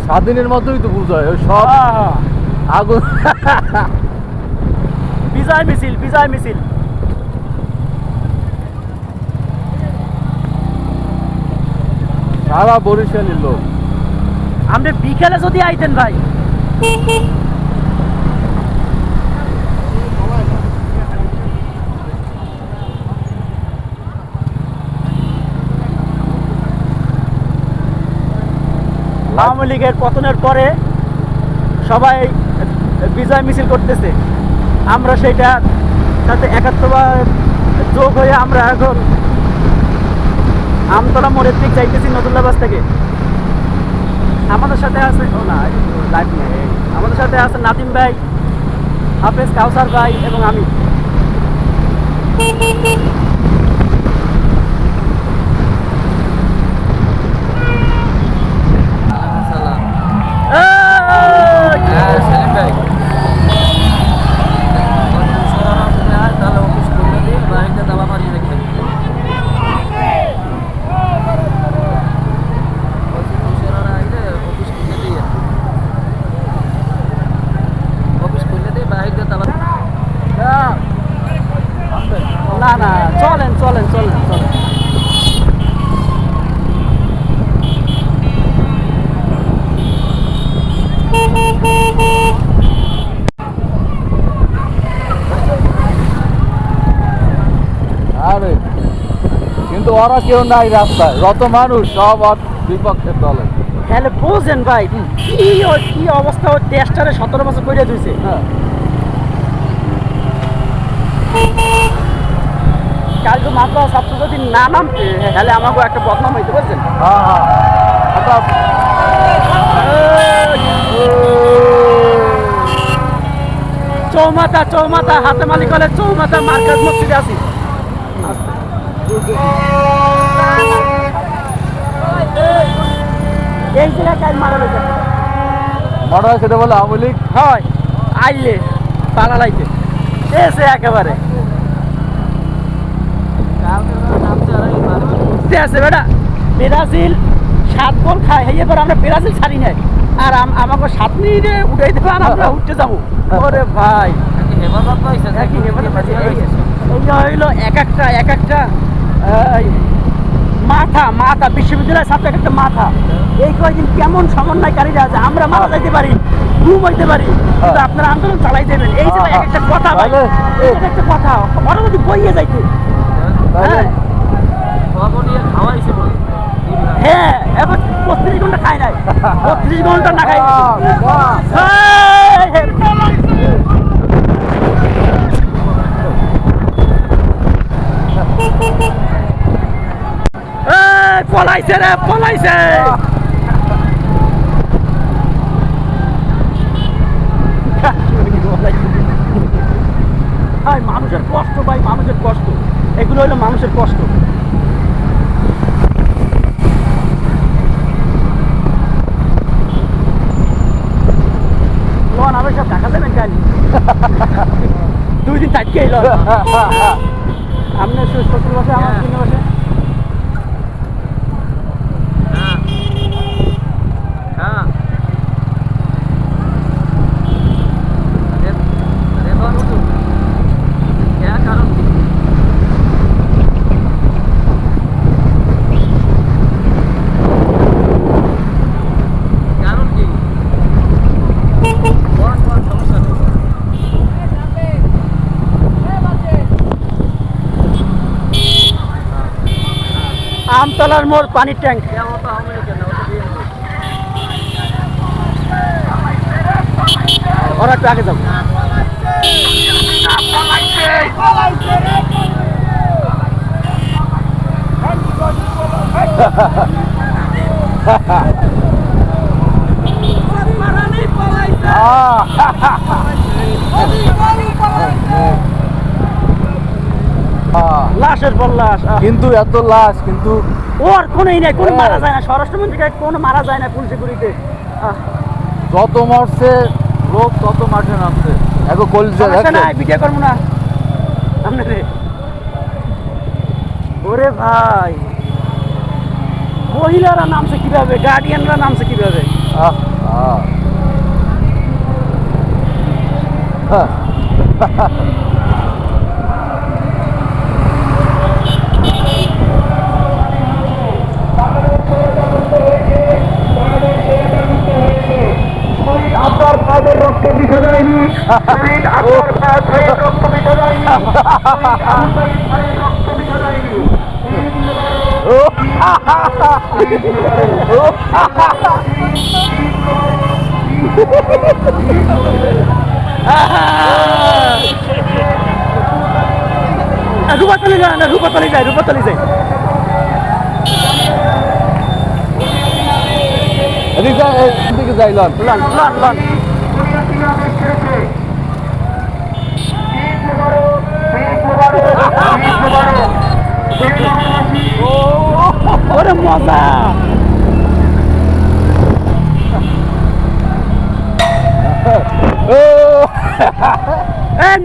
স্বাধীনের মতোই তো বুঝায় ওই সব আগুন। বিজয় মিছিল, বিজয় মিছিল। সারা বরিশালের লোক। আপনি বিকেলে যদি আইতেন ভাই। আওয়ামী লীগের পতনের পরে সবাই বিজয় মিছিল করতেছে, আমরা সেটা সাথে একাত্মবার যোগ হয়ে আমরা এখন আমতলা মোড়ের দিক যাইতেছি নতুল্লাবাস থেকে। আমাদের সাথে আছে লাইভ নেই, আমাদের সাথে আছে নাদিম ভাই, হাফেজ, কাউসার ভাই এবং আমি। না না, চলেন চলেন চলেন চলেন। আরে কিন্তু ওরা কেউ নাই রাস্তায়, যত মানুষ সব বিপক্ষের দলে। তাহলে বোঝেন ভাই কি অবস্থা, ওই দেশটারে 17 বছর করে দিয়েছে। হ্যাঁ, কালকে মাত্র ছাত্র যদি না নামতে তাহলে আমাকে একটা বদনাম হইতে পারছেন। হ্যাঁ হ্যাঁ। চৌমাথা চৌমাথা হাতে মালিক হলে চৌমাথা মার্কাজ মসজিদে আছি। এই জায়গায় কাল মারা গেছে, মনে হয় সেটা বলে আওয়ামী লীগ হয় আইলে পালা লাইতে এসে একেবারে আছে বেটা। ব্রাজিল 7 গোল খায়, এবার আমরা ব্রাজিল ছাড়ি নাই, আর আমাকে 7 মিনিটে উঠাই দেবে আর আমরা উঠতে যাবো। ওরে ভাই হইলো এক একটা মাথা মাথা বিশ্ববিদ্যালয়ের ছাত্র এক একটা মাথা। এই কয়েকদিন কেমন সমন্বয়কারীরা আছে, আমরা মারা যাইতে পারি, ঘুম হইতে পারি, কিন্তু আপনারা আন্দোলন চালাই দেবেন। এই যে এক একটা কথা ভাই, একটা কথা ওরা যদি বইয়ে যাইতে। হ্যাঁ, এবার 35 ঘন্টা খাই নাই, 35 ঘন্টা না খাই। পলাইছে রে, পলাইছে। মানুষের কষ্ট ভাই, মানুষের কষ্ট, এগুলো হলো মানুষের কষ্ট। লোন আবার সব টাকা দেবেন কালি 2 দিন থাকতে এলো। আপনার শ্বশুর বাসে, আমার কিনে বাসে। আমতলার মোড় পানির ট্যাঙ্ক। ওরা একটু আগে যাবো। লাশের পর লাশ, কিন্তু এত লাশ, কিন্তু ওর কোনোই নাই, কোনো মারা যায় না। স্বরাষ্ট্রমন্ত্রীকে কোনো মারা যায় না পুলিশে গুলিতে। যত মরছে লোক তত মাঠে নামছে। এখন কলজা ভিডিও করবো না আপনাদের। ওরে ভাই, মহিলারা নামছে কিভাবে, গার্ডিয়ানরা নামছে কিভাবে। আহ, আহ। হ্যাঁ। আপনার পায়ের রক্ত মিশে যায়নি, আপনার পায়ের রক্ত মিশে যায়নি, পায়ের রক্ত মিশে যায়নি। রূপাতলি যায় না, রূপাতলি যায়, রূপাতলি যায়। এদিকে যাই লন। Loan loan loan. ওরে মজা।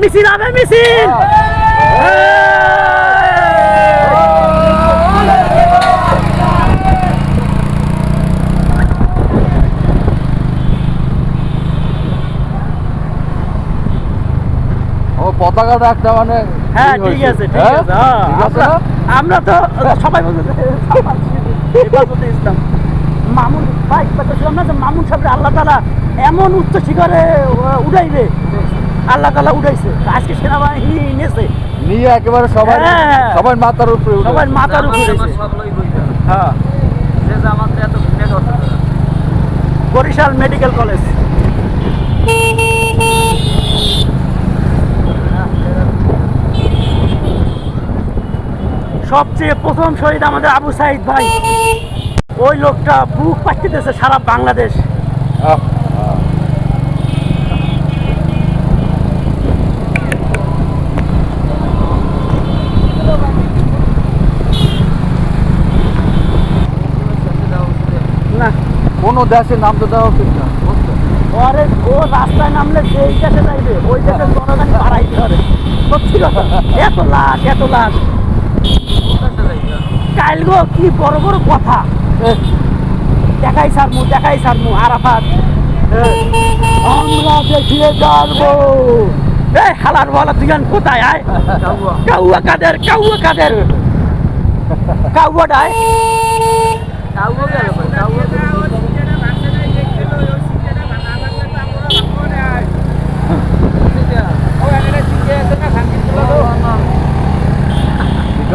মিছিল হবে, মিছিল। ও পতাকাটা একটা মানে হ্যাঁ ই ঠিক হয়েছে। আছে, ঠিক হ্যাঁ? আছে। হ্যাঁ, ঠিক আছে না? আমরা তো সবাই বলতে হেফাজতে ইসলাম। মামুন ভাই বলছিলাম না যে মামুন সাহেব আল্লাহ তাআলা এমন উচ্চ শিখরে উঠাইবে, আল্লাহ তাআলা উঠাইছে। আজকে সেনাবাহিনী নিয়েছে, নিয়ে একেবারে সবাই হ্যাঁ। সবাই মাথার উপরে উঠে। সবাই মাথার উপরে উঠেছে। হ্যাঁ, বরিশাল মেডিকেল কলেজ। সবচেয়ে প্রথম শহীদ আমাদের আবু সাইদ ভাই। ওই লোকটা বুক পাঠিয়েছে সারা বাংলাদেশ। আহ, না কোনো দেশের নাম তো দেওয়া উচিত না, বুঝছো? ওরে ও রাস্তায় নামলে যেই দেশে যাইবে ওই দেশের জনগণ বাড়াইতে হবে। সত্যি কথা, এত লাখ এত লাখ। কালগো কি বড় বড় কথা। দেখাই সারমু আরাফাত। আমরা দেখিয়ে জানবো। এই হালার বলা তুই কোথায় আয়? কাউয়া কাদের, কাউয়া কাদের, কাউয়াটায় ঠিক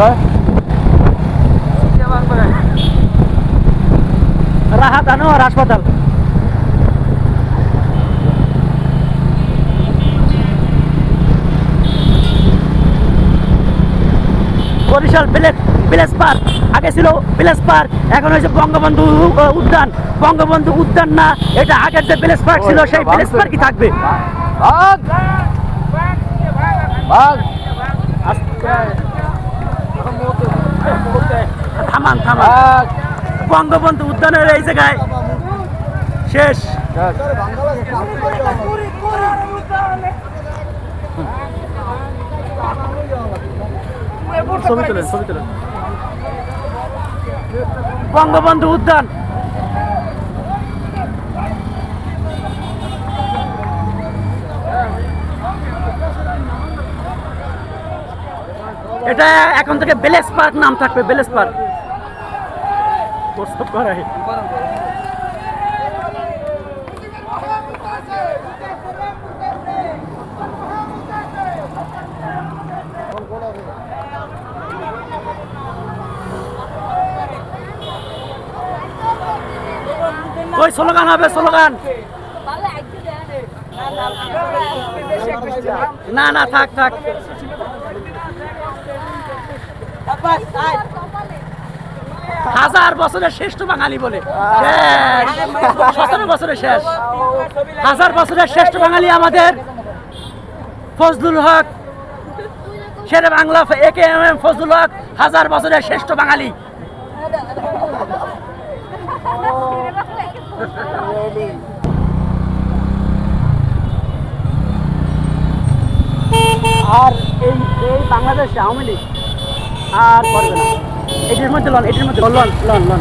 আছে? রাহাত আনোয়ার হাসপাতাল। বরিশাল ভিলেজ পার্ক, আগে ছিল ভিলেজ পার্ক, এখন হয়েছে বঙ্গবন্ধু উদ্যান। বঙ্গবন্ধু উদ্যান না, এটা আগের যে ভিলেজ পার্ক ছিল সেই ভিলেজ পার্কই থাকবে। ভাগ ভাগ। থামান থামান। ভাগ। বঙ্গবন্ধু উদ্যানের এই জায়গায় শেষ। ছবি তোলেন, ছবি তোলেন। বঙ্গবন্ধু উদ্যান। এটা এখন থেকে বেলেস পার্ক নাম থাকবে, বেলেস পার্ক। প্রস্তাব করাই ওই স্লোগান হবে, স্লোগান। না না থাক থাক। হাজার বছরের শ্রেষ্ঠ বাঙালি বলে শেষ, 17 বছরের শেষ। হাজার বছরের শ্রেষ্ঠ বাঙালি আমাদের ফজলুল হক, শেরে বাংলা AKM ফজলুল হক, হাজার বছরের শ্রেষ্ঠ বাঙালি। আর এই বাংলাদেশ আওয়ামী লীগ আর করবে না। এটির মধ্যে লন, এটির মধ্যে লন লন লন।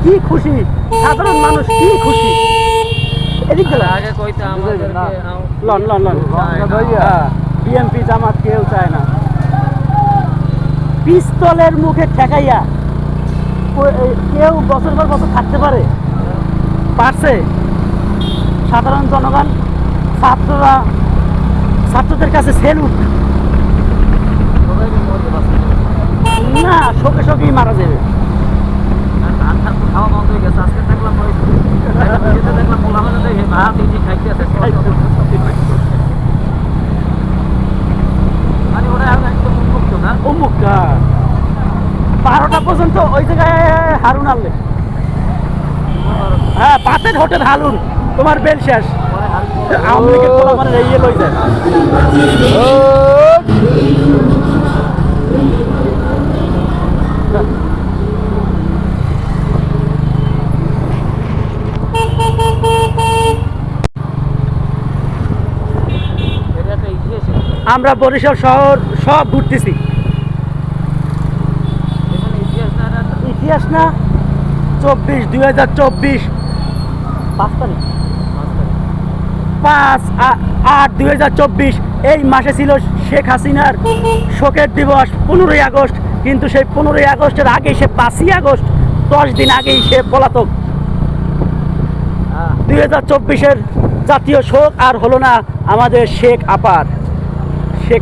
কি খুশি, সাধারণ মানুষ কি খুশি। এদিক গেল আগে কইতে আমাদেরকে লন লন লন বিএনপি জামাত কেউ চায় না। পিস্তলের মুখে ঠেকাইয়া কেউ বছর পর বছর থাকতে পারছে? সাধারণ জনগণ, ছাত্ররা, ছাত্রদের কাছে সেলুট। না, শোকে শোকেই মারা যাবে। খাওয়া বন্ধ হয়ে গেছে। আজকে দেখলাম ওই দেখলাম মোলামানে দেখে ভাত ইজি খাইতে আছে। মানে ওরা এখন একদম উন্মুক্ত না, উন্মুক্ত। 12টা পর্যন্ত ওই জায়গায় হারুন আনলে, হ্যাঁ, পাতের হোটেল হারুন, তোমার বেল শেষ। আওয়ামী লীগের পোলাপানের ইয়ে লই যায়। এটা একটা ইতিহাস। আমরা বরিশাল শহর সব ঘুরতেছি। এখানে ইতিহাস না, ইতিহাস না, 2024 5 তারিখ 5/8/2024 এই মাসে ছিল শেখ হাসিনার শোকের দিবস 15ই আগস্ট। কিন্তু সেই 15ই আগস্টের আগেই সে 5ই আগস্ট, 10 দিন আগেই সে পলাতক। 2024-এর জাতীয় শোক আর হলো না আমাদের শেখ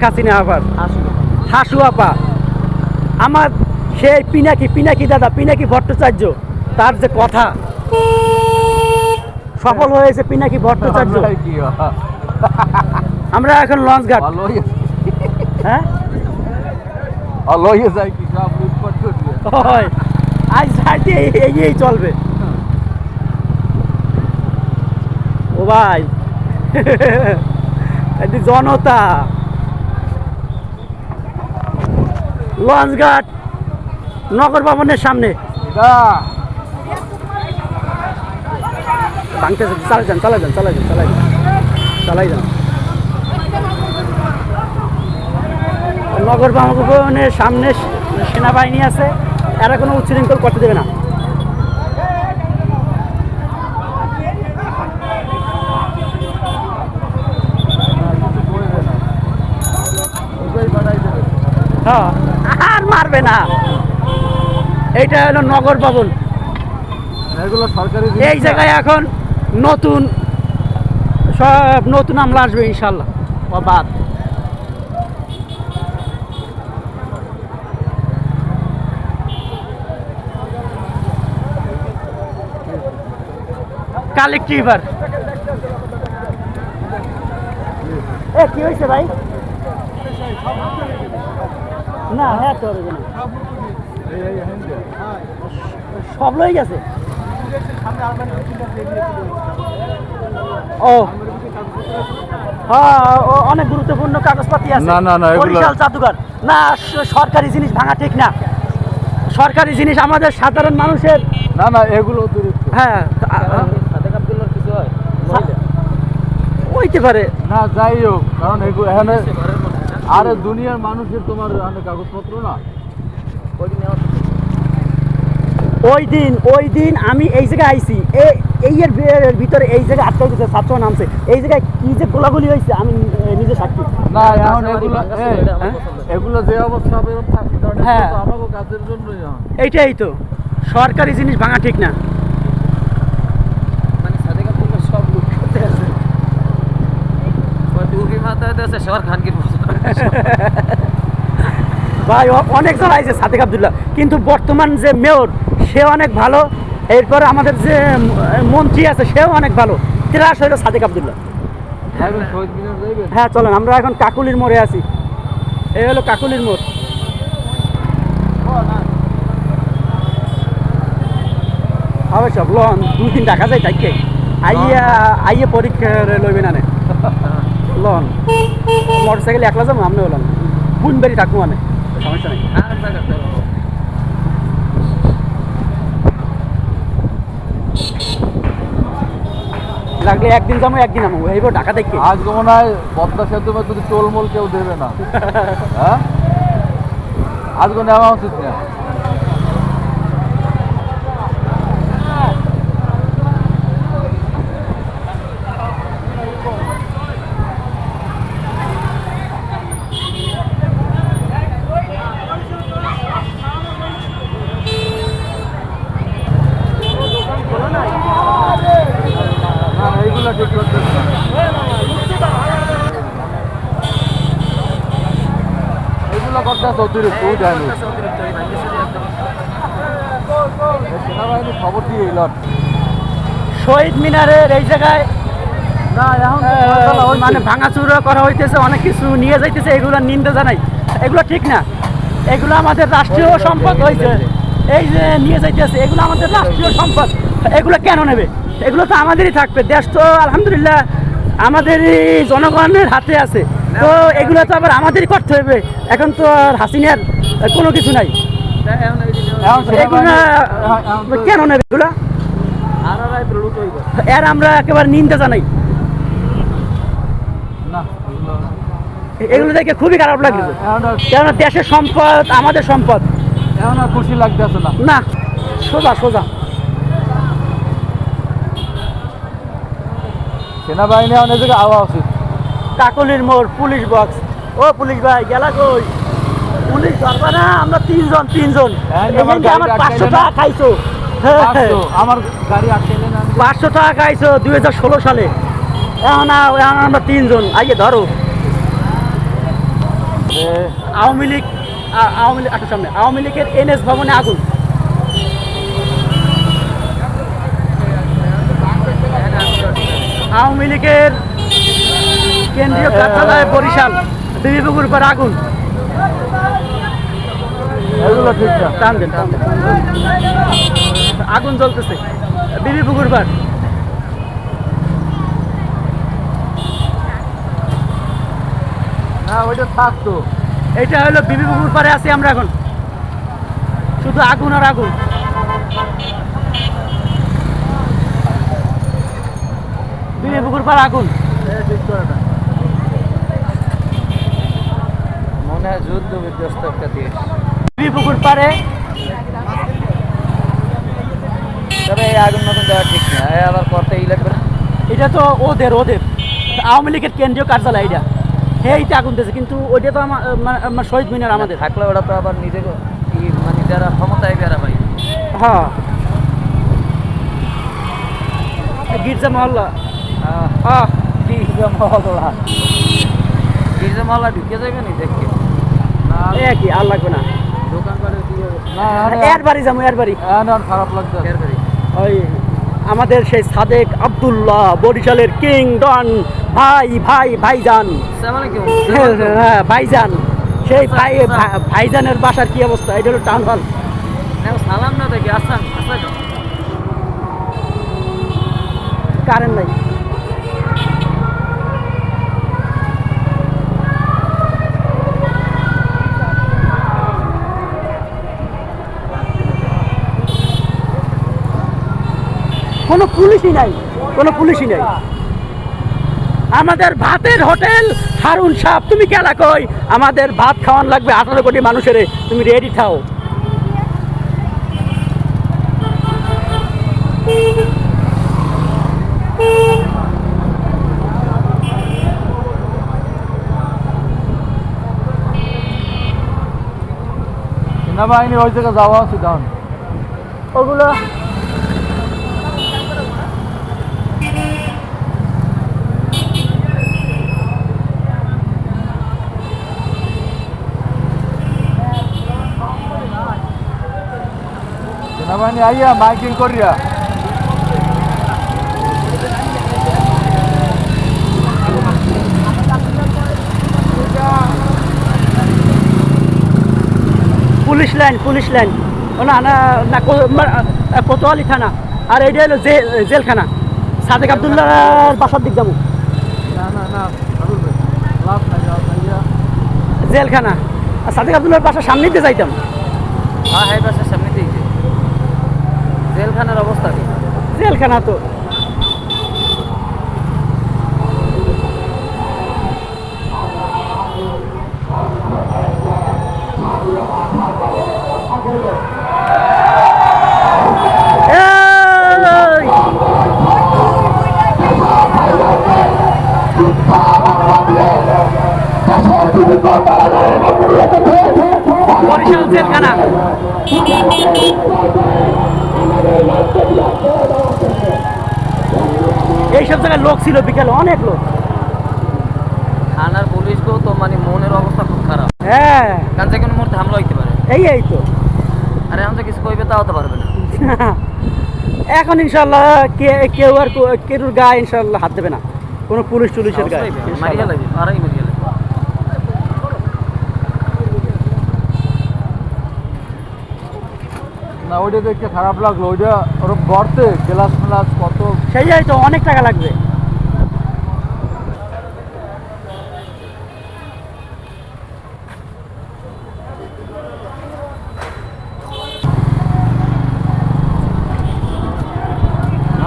হাসিনা আপার, হাসু আপা। আমার সেই পিনাকি দাদা, পিনাকি ভট্টাচার্য, তার যে কথা সফল হয়েছে পিনাকি ভট্টাচার্য। আমরা এখন লঞ্চ ঘাট, হ্যাঁ হয়, আজ সাইডে এগিয়েই চলবে। ও ভাই, এটি জনতা। লঞ্চ ঘাট নগর ভবনের সামনে ভাঙতেছে। চালাই যান। নগর ভবনের সামনে সেনাবাহিনী আছে, এরা কোনো উচ্ছৃঙ্খল করতে দেবে না। হ্যাঁ, আর মারবে না। এইটা হলো নগর ভবন। এগুলো সরকারি এই জায়গায় এখন নতুন আমলা আসবে ইনশাল্লাহ। বাদ কালেক্টিভার। কি হয়েছে ভাই? না, হ্যাঁ, তো সব লই গেছে। ও হ্যাঁ, অনেক গুরুত্বপূর্ণ কাগজপাতি আছে। না, বরিশাল জাদুঘর না, সরকারি জিনিস ভাঙা ঠিক না। সরকারি জিনিস আমাদের সাধারণ মানুষের। না, এগুলো অতিরিক্ত। হ্যাঁ, সাদেক আব্দুল্লাহর কিছু হয় হইতে পারে। না, যাই হোক, কারণ এগুলো এখানে ঘরের মধ্যে না? আরে দুনিয়ার মানুষের তোমার অনেক কাগজপত্র না। ওই দিন আমি এই জায়গায় আইছি, এই এর ভিতরে এই জায়গায় আটকে গেছে, ছাত্র নামছে, এই জায়গায় কি যে গোলাগুলি হয়েছে আমি নিজে সাক্ষী। না, এখন এগুলো যে অবস্থা হবে এরকম থাকবে, কারণ হ্যাঁ। এগুলো তো আমাকে কাজের জন্যই এখন। এইটাই তো, সরকারি জিনিস ভাঙা ঠিক না। মানে সাদেক আব্দুল্লাহ সব লুট করতে আছে। টুপি মাথায় দিয়েছে, সর খানকির ভাই, অনেক জন আইছে সাদেক আব্দুল্লাহ, কিন্তু বর্তমান যে মেয়র সে অনেক ভালো। এরপর আমাদের যে মন্ত্রী আছে সেও অনেক ভালো। ত্রাস হইল সাদেক আব্দুল্লাহ। শহীদ মিনার যাইবেন? হ্যাঁ, চলেন, আমরা এখন কাকুলির মোড়ে আছি। এই হলো কাকুলির মোড়। হবে সব লন 2-3 টাকা যায় তাইকে আইয়ে পরীক্ষা লইবে না লন। মোটরসাইকেল একলা যাবো, আপনি লন বুনবাড়ি থাকবো, মানে সমস্যা নেই। লাগলে একদিন যাবো, একদিন আমো, এইবার ঢাকা থেকে। আজকে মনে হয় পদ্মা সেতু যদি টোলমোল কেউ দেবে না। হ্যাঁ, আজকে নেওয়া উচিত না। লাগতেছে অতিরিক্ত ওই জানি অতিরিক্ত এই ভাই কিছু একদম সেনাবাহিনী খবর দিয়ে এল শহীদ মিনারের এই জায়গায় না এখন মানে ভাঙাচুরা করা হইতেছে, অনেক কিছু নিয়ে যাইতেছে, এগুলো নিন্দা জানাই, এগুলো ঠিক না। এগুলো আমাদের রাষ্ট্রীয় সম্পদ হয়েছে, এই যে নিয়ে যাইতেছে এগুলো আমাদের রাষ্ট্রীয় সম্পদ, এগুলো কেন নেবে? এগুলো তো আমাদেরই থাকবে, দেশ তো আলহামদুলিল্লাহ আমাদেরই জনগণের হাতে আছে, তো এগুলো তো আবার আমাদেরই করতে হবে। এখন তো আর হাসিনার কোনো কিছু নাই, এগুলো কেন নেবে এগুলো? এর আমরা একেবারে নিন্দা জানাই, না এগুলো দেখে খুবই খারাপ লাগছে, কেননা দেশের সম্পদ আমাদের সম্পদ। এখন আর খুশি লাগতেছে না। না, সোজা সোজা সেনাবাহিনী অনেক জায়গায় আওয়া উচিত। কাকলির মোড় পুলিশ বক্স, ও পুলিশ ভাই গেলা কই? পুলিশ ধরবা না, আমরা তিনজন হ্যাঁ, এখান থেকে আমার গাড়ি 500 আটকাইলে টাকা খাইছো, হ্যাঁ, 500 আমার গাড়ি আটকাইলে না 500 টাকা খাইছো 2016 সালে, এখন আমরা তিনজন আগে ধরো। আওয়ামী লীগ আচ্ছা সামনে আওয়ামী লীগের এনএস ভবনে আগুন, আওয়ামী লীগের কেন্দ্রীয় কার্যালয় বরিশাল বিবিপুকুর পার আগুন, এগুলো ঠিক না। টান দেন টান দেন। আগুন জ্বলতেছে বিবিপুকুর পার, না ওইটা থাকতো। এটা হলো বিবিপুকুর পারে আছি আমরা এখন, শুধু আগুন আর আগুন। বিবিপুকুর পার আগুন, মনে হয় যুদ্ধ বিধ্বস্ত একটা দেশ। বিবিপুকুর পারে তবে এই আগুন মতন দেওয়া ঠিক না, এই আবার করতেই লাগবে না। এটা তো ওদের আওয়ামী লীগের কেন্দ্রীয় কার্যালয়, এটা এইটা আগুন দিয়েছে, কিন্তু ওইটা তো আমার শহীদ মিনার আমাদের। থাকলে ওরা তো আবার নিজে মানে যারা ক্ষমতায় বেড়া ভাই। হ্যাঁ, গির্জা মহল্লা, গির্জা মহল্লা ঢুকে যাবে নি দেখে কি আর লাগবে না, দোকানপাটের দিকে না এর বাড়ি যাবো, এর বাড়ি এখন খারাপ লাগছে। ওই আমাদের সেই সাদেক আব্দুল্লাহ বরিশালের কিং ডন ভাইজান, হ্যাঁ ভাইজান, সেই ভাইজানের বাসার কি অবস্থা? এটা হলো টাউন হল। সালাম না দেখি আসান আসান কারেন্ট নাই, কোনো পুলিশই নাই, আমাদের ভাতের হোটেল হারুন সাহ, তুমি গেলা কই? আমাদের ভাত খাওয়ান লাগবে 18 কোটি মানুষের, তুমি রেডি থাও। সেনাবাহিনী ওই জায়গায় যাওয়া উচিত এখন। ওগুলো সেনাবাহিনী আইয়া মাইকিং করিয়া পুলিশ লাইন ও না না না কোতোয়ালি থানা, আর এইটা হলো জেলখানা। সাদেক আব্দুল্লাহর বাসার দিক যাবো, না লাভ নাই যাওয়া জেলখানা। আর সাদেক আব্দুল্লাহর বাসার সামনে দিয়ে যাইতাম। হ্যাঁ হ্যাঁ বাসার সামনে দিয়েছে জেলখানার অবস্থা কি? জেলখানা তো বরিশাল জেলখানা। এইসব জায়গায় লোক ছিল বিকেলে, অনেক লোক। থানার পুলিশকেও তো মানে মনের অবস্থা খুব খারাপ। হ্যাঁ কারণ যে কোনো মুহূর্তে হামলা হইতে পারে। এই তো আর এখন তো কিছু কইবে তাও তো পারবে না। এখন ইনশাল্লাহ কেউ আর কেউর গায়ে ইনশাল্লাহ হাত দেবে না, কোনো পুলিশ টুলিশের গায়ে মারিয়া লাগবে, আরাই মারিয়া লাগবে। না ওইটা দেখতে খারাপ লাগলো, ওইটা ওরকম গর্তে গ্লাস মেলাস কত। সেই তো অনেক টাকা লাগবে।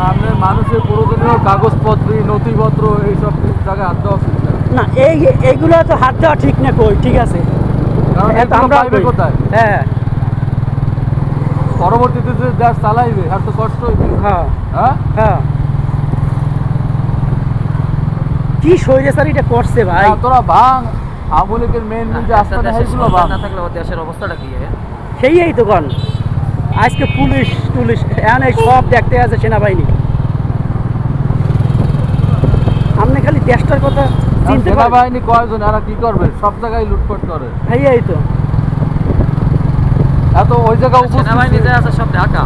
আমাদের মানুষের প্রয়োজনীয় কাগজপত্র নথিপত্র এইসব জায়গায় হাত দেওয়া উচিত না। না এইগুলো তো হাত দেওয়া ঠিক না, কই ঠিক আছে, কারণ এত এগুলো আমরা পাইবে কোথায়? হ্যাঁ পরবর্তীতে যে দেশ চালাইবে আর তো কষ্ট হইবে। হ্যাঁ হ্যাঁ হ্যাঁ কি স্বৈরাচার এটা করছে ভাই। না, তোরা ভাঙ আমলিকের মেন যে আস্থানে সেইগুলো ভাঙ। না থাকলে ওর দেশের অবস্থাটা কি হয়? সেই তো কন আজকে পুলিশ টুলিশ এখন এই সব দেখতে আছে সেনাবাহিনী। আপনি খালি দেশটার কথা চিনতে পারেন। সেনাবাহিনী কয়জন, এরা কি করবে? সব জায়গায় লুটপাট করে। এই তো এত ওই জায়গা সেনাবাহিনী যে আছে সব ঢাকা।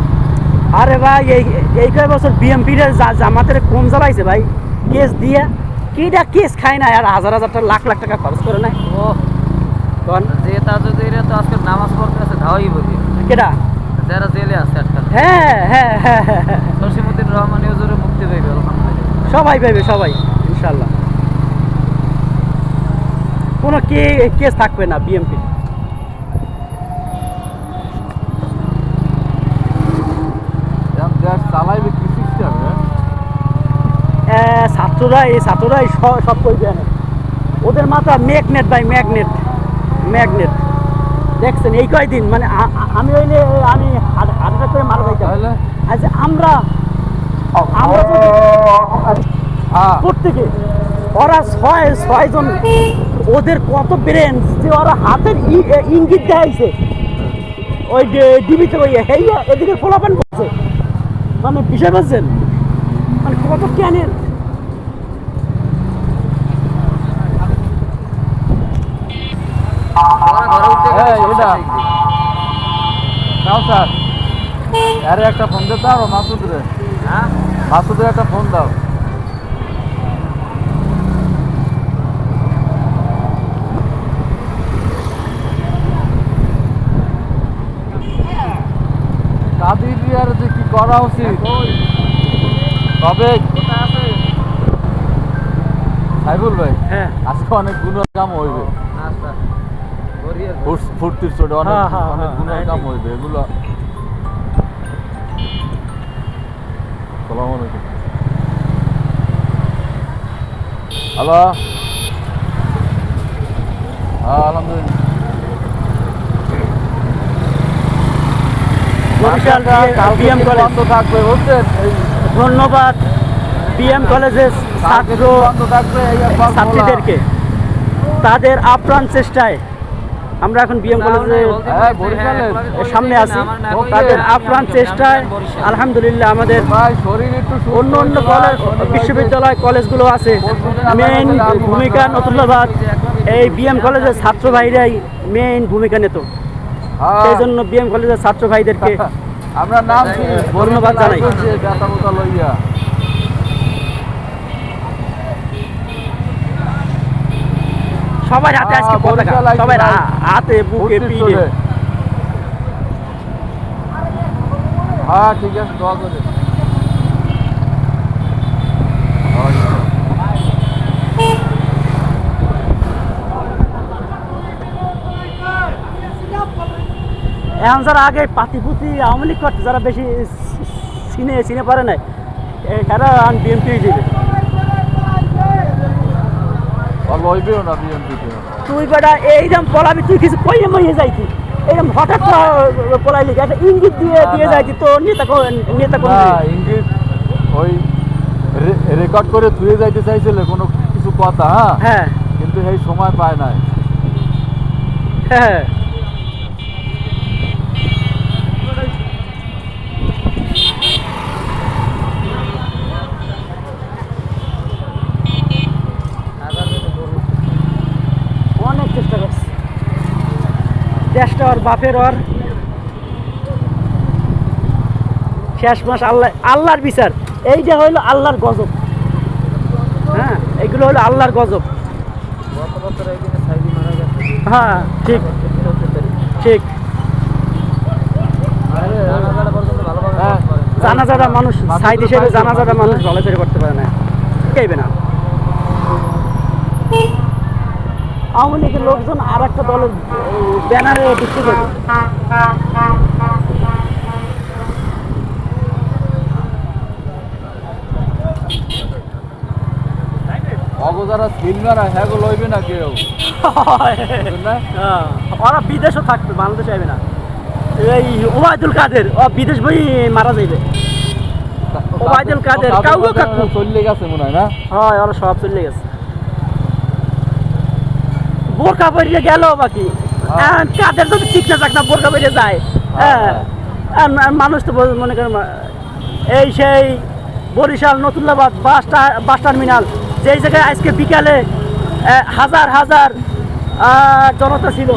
আরে ভাই এই কয় বছর বিএমপির জামাতের কম জ্বালাইছে ভাই, কেস দিয়ে কিটা কেস খায় না, আর হাজার হাজার টাকা লাখ লাখ টাকা খরচ করে না। ও কন যে তাজুদ্দিনে তো আজকে নামাজ পড়তে আছে ধাওয়াই বলি, কেডা? যারা জেলে আছে আজকাল। হ্যাঁ হ্যাঁ হ্যাঁ হ্যাঁ হ্যাঁ। জসিমউদ্দিন রহমান হুজুরে মুক্তি পাইবে আলহামদুলিল্লাহ। সবাই পাইবে সবাই ইনশাল্লাহ, কোনো কেস থাকবে না বিএমপি। দেশ চালাইবে কি সিস্টেমে? ছাত্ররাই সব করবে না, ওদের মাথা ম্যাগনেট ভাই, ম্যাগনেট ম্যাগনেট। দেখছেন এই কয়দিন মানে আমি হইলে আমি হার্ট অ্যাটাক করে মারা যাইতাম। তাহলে আচ্ছা আমরা যদি প্রত্যেকে ওরা ছয়জন, ওদের কত ব্রেন যে ওরা হাতের ইঙ্গিত দেখাইছে ওই ডিবিতে ওই হেইয়া এদিকে ফলাপান করছে, মানে বিষয় পাচ্ছেন মানে কত ক্যানের। ঘরে উঠতে গেলে এই, সব এটা। শেষ হয়ে গেছে। নাও স্যার, আরে একটা ফোন দে দাও মাসুদরে, হ্যাঁ মাসুদের একটা ফোন দাও। কাদিরিয়ার যে কি করা উচিত, তবে কোথায় আছে? সাইবুল ভাই হ্যাঁ আজকে অনেক গুণের কাম হইবে, আচ্ছা গড়িয়ে ফুর্তির ছোট অনেক হ্যাঁ, হ্যাঁ, অনেক হ্যাঁ, গুণের কাম হইবে এগুলো। সালাম আলাইকুম। হ্যালো, হ্যাঁ আলহামদুলিল্লাহ। বরিশাল বিএম কলেজ বন্ধ থাকবে বুঝছেন, এই ধন্যবাদ বিএম কলেজের ছাত্র বন্ধ থাকবে এই একবার বলা। ছাত্রীদেরকে তাদের আপ্রাণ চেষ্টায় আমরা এখন বিএম কলেজে হ্যাঁ, বরিশালের সামনে আছি। তাদের আপ্রাণ চেষ্টায় আলহামদুলিল্লাহ আমাদের ভাই শরীর একটু সুস্থ অন্য অন্য হইতে কলেজ হয়, শরীর বিশ্ববিদ্যালয় কলেজগুলো আছে, মেইন ভূমিকা নতুল্লাবাদ এই বিএম কলেজের ছাত্র ভাইরাই মেইন ভূমিকা নিত। হ্যাঁ, সেই জন্য বিএম কলেজের ছাত্র ভাইদেরকে আমরা নাম ধন্যবাদ জানাই। ব্যথা বোতা লইয়া সবার হাতে আজকে পতাকা, সবার হাতে বুকে পিঠে। হ্যাঁ ঠিক আছে, দোয়া করে। এখন যারা আগে পাতিপুতি আওয়ামী লীগ করছে, যারা বেশি চিনে পারে নাই, এরা বিএনপি যাবে। লইবেও না বিএনপিতে। তুই বেটা এইরকম পলাবি, তুই কিছু কইয়ে মইয়ে যাইতি, এইরকম হঠাৎ পলাইলি, একটা ইঙ্গিত দিয়ে যাইতি তো নেতা ইঙ্গিত ওই রেকর্ড করে ধুয়ে যাইতে চাইছিল কোনো কিছু কথা, হ্যাঁ হ্যাঁ কিন্তু এই সময় পায় নাই। হ্যাঁ অনেক চেষ্টা করছি। দেশটা ওর বাপের ওর শেষ মাস আল্লাহর বিচার। এইটা হইলো আল্লাহর গজব। হ্যাঁ, এগুলো হলো আল্লাহর গজব। গত বছর এই দিনে সাইদি মারা গেছে। হ্যাঁ ঠিক ঠিক। জানাজাটা পর্যন্ত ভালোভাবে হ্যাঁ। করতে পারে না। জানাজাটা মানুষ সাইড হিসেবে জানাজাটা মানুষ ভালো করে করতে পারে না, চাইবে না। আওয়ামী লীগের লোকজন আর একটা দলের ব্যানারে বিক্রি করে। অগো যারা সিলমারা হ্যাঁ গো লইবে না কেউ, বুঝলেন না? হ্যাঁ, ওরা বিদেশও থাকবে, বাংলাদেশ আইবে না। এই ওবায়দুল কাদের ও বিদেশ বই মারা যাইবে। ওবায়দুল কাদের কাউকে কাকু চলে গেছে মনে হয় না? হয়, ওরা সব চলে গেছে। বোরকা পরিয়ে গেল বাকি কাদের যদি ঠিক না থাক না বোরকা পরিয়ে যায়। হ্যাঁ, আর মানুষ তো মনে করেন এই সেই বরিশাল নতুল্লাবাদ বাস টার্মিনাল, যেই জায়গায় আজকে বিকালে হাজার হাজার জনতা ছিল।